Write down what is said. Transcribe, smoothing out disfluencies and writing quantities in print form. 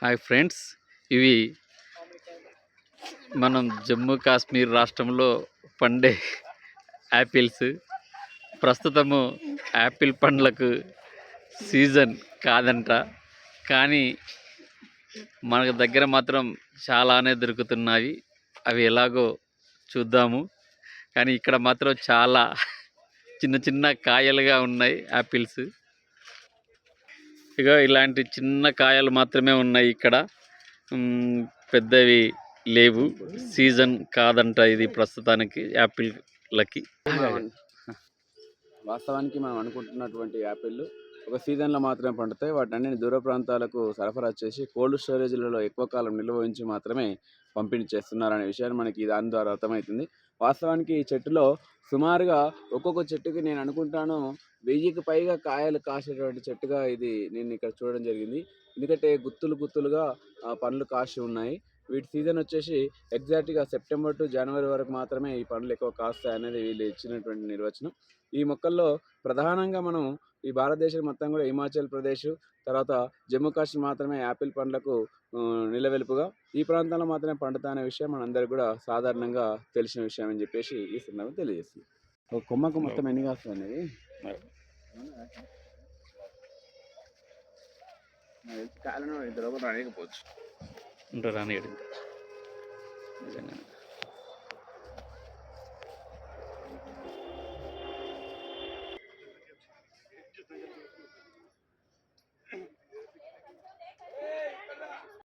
Hi friends, ఇవి మనం జమ్మూ కాశ్మీర్ రాష్ట్రంలో పండే యాపిల్స్. ప్రస్తుతము యాపిల్ పండ్లకు సీజన్ కాదంట, కానీ మన దగ్గర మాత్రం చాలానే దొరుకుతున్నాయి. అవి ఎలాగో చూద్దాము. కానీ ఇక్కడ మాత్రం చాలా చిన్న చిన్న కాయలుగా ఉన్నాయి యాపిల్స్. ఇక ఇలాంటి చిన్న కాయలు మాత్రమే ఉన్నాయి ఇక్కడ, పెద్దవి లేవు. సీజన్ కాదంట ఇది ప్రస్తుతానికి యాపిల్లకి. వాస్తవానికి మనం అనుకుంటున్నటువంటి యాపిళ్ళు ఒక సీజన్లో మాత్రమే పండుతాయి. వాటిని దూర ప్రాంతాలకు సరఫరా చేసి కోల్డ్ స్టోరేజ్లలో ఎక్కువ కాలం నిల్వ ఉంచి మాత్రమే పంపిణీ చేస్తున్నారనే విషయాన్ని మనకి దాని ద్వారా అర్థమవుతుంది. వాస్తవానికి ఈ చెట్టులో సుమారుగా ఒక్కొక్క చెట్టుకి నేను అనుకుంటాను 1000కి పైగా కాయలు కాసేటువంటి చెట్టుగా ఇది నేను ఇక్కడ చూడడం జరిగింది. ఎందుకంటే గుత్తులుగా పండ్లు కాసి ఉన్నాయి. వీటి సీజన్ వచ్చేసి ఎగ్జాక్ట్గా సెప్టెంబర్ టు జనవరి వరకు మాత్రమే ఈ పండ్లు ఎక్కువ కాస్తాయి అనేది వీళ్ళు ఇచ్చినటువంటి నిర్వచనం. ఈ మొక్కల్లో ప్రధానంగా మనం ఈ భారతదేశం మొత్తం కూడా హిమాచల్ ప్రదేశ్, తర్వాత జమ్మూ కాశ్మీర్ మాత్రమే యాపిల్ పండ్లకు నిలవెలుపుగా, ఈ ప్రాంతంలో మాత్రమే పండుతాయనే విషయం మనందరికీ కూడా సాధారణంగా తెలిసిన విషయం అని చెప్పేసి ఈ సందర్భంగా తెలియజేస్తుంది. ఒక కొమ్మకు మొత్తం ఎన్ని కాస్తుంది అనేది కాలను ఇద్దరు రానికపోవచ్చు. రాని నిజంగా